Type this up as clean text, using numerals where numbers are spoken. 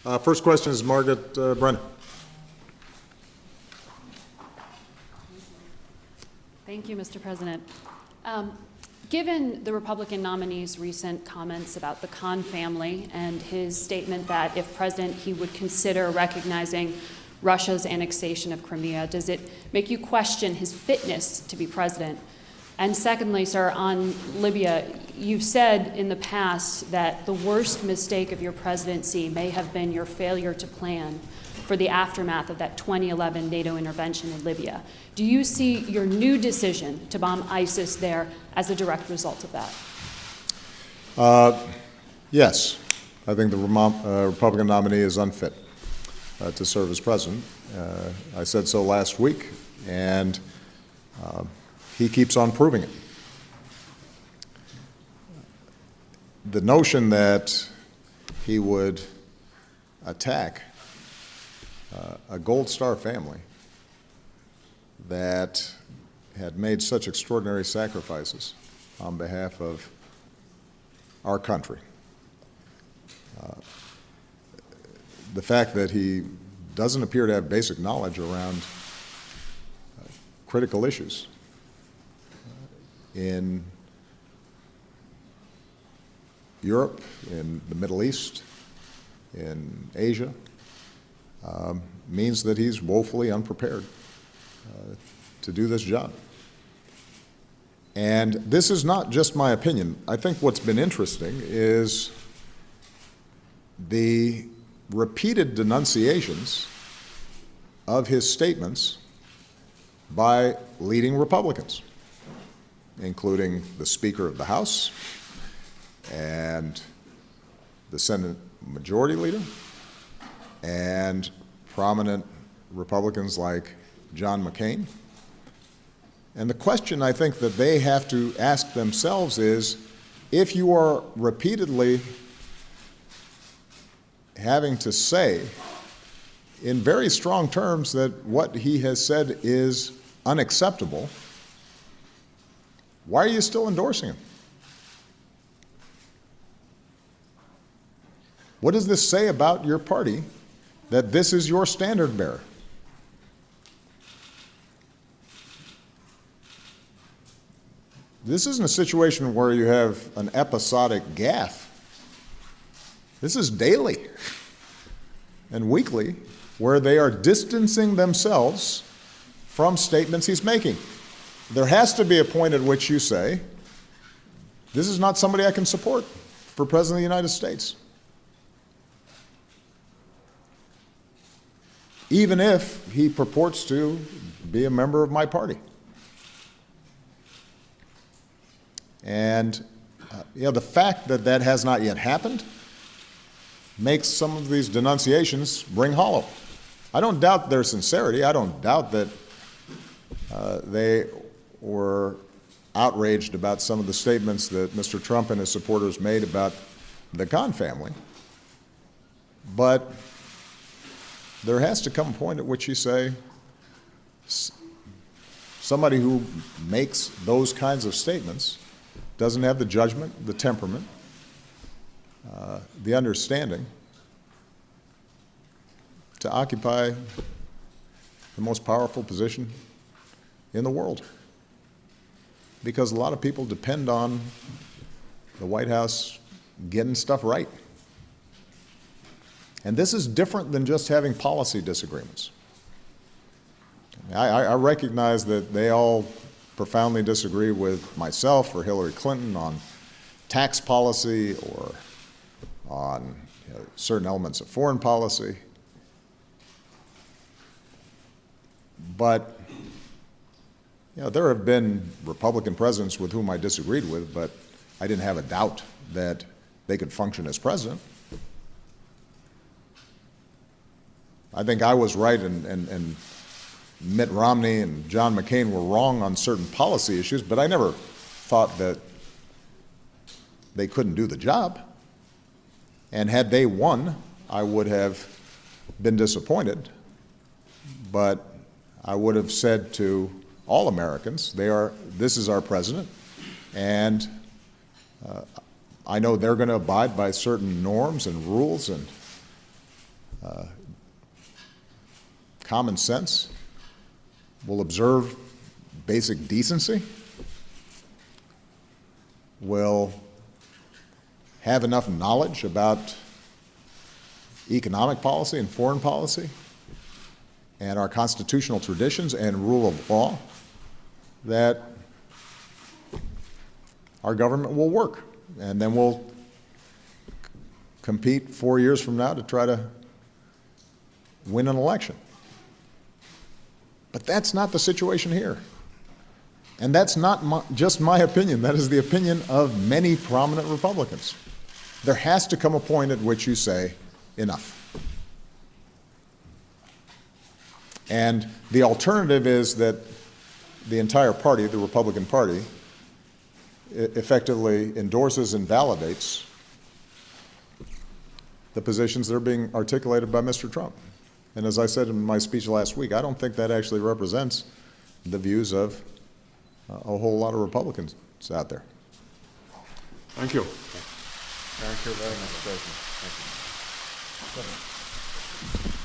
First question is Margaret Brennan. Thank you, Mr. President. Given the Republican nominee's recent comments about the Khan family and his statement that if president, he would consider recognizing Russia's annexation of Crimea, does it make you question his fitness to be president? And secondly, sir, on Libya, you've said in the past that the worst mistake of your presidency may have been your failure to plan for the aftermath of that 2011 NATO intervention in Libya. Do you see your new decision to bomb ISIS there as a direct result of that? Yes. I think the Republican nominee is unfit to serve as president. I said so last week, and he keeps on proving it. The notion that he would attack a Gold Star family that had made such extraordinary sacrifices on behalf of our country. The fact that he doesn't appear to have basic knowledge around critical issues in Europe, in the Middle East, in Asia, means that he's woefully unprepared to do this job. And this is not just my opinion. I think what's been interesting is the repeated denunciations of his statements by leading Republicans, including the Speaker of the House and the Senate Majority Leader and prominent Republicans like John McCain. And the question I think that they have to ask themselves is, if you are repeatedly having to say in very strong terms that what he has said is unacceptable, why are you still endorsing him? What does this say about your party that this is your standard bearer? This isn't a situation where you have an episodic gaffe. This is daily and weekly, where they are distancing themselves from statements he's making. There has to be a point at which you say, this is not somebody I can support for President of the United States. Even if he purports to be a member of my party. And the fact that that has not yet happened makes some of these denunciations ring hollow. I don't doubt their sincerity. I don't doubt that they were outraged about some of the statements that Mr. Trump and his supporters made about the Khan family. But there has to come a point at which you say, somebody who makes those kinds of statements doesn't have the judgment, the temperament, the understanding to occupy the most powerful position in the world. Because a lot of people depend on the White House getting stuff right. And this is different than just having policy disagreements. I recognize that they all profoundly disagree with myself or Hillary Clinton on tax policy or on certain elements of foreign policy. But there have been Republican presidents with whom I disagreed with, but I didn't have a doubt that they could function as president. I think I was right and Mitt Romney and John McCain were wrong on certain policy issues, but I never thought that they couldn't do the job. And had they won, I would have been disappointed. But I would have said to all Americans, this is our president, and I know they're going to abide by certain norms and rules and common sense, will observe basic decency, will have enough knowledge about economic policy and foreign policy and our constitutional traditions and rule of law, that our government will work. And then we'll compete 4 years from now to try to win an election. But that's not the situation here. And that's not just my opinion. That is the opinion of many prominent Republicans. There has to come a point at which you say, enough. And the alternative is that the entire party, the Republican Party, effectively endorses and validates the positions that are being articulated by Mr. Trump. And as I said in my speech last week, I don't think that actually represents the views of a whole lot of Republicans out there. Thank you. Thank you very much, President. Thank you.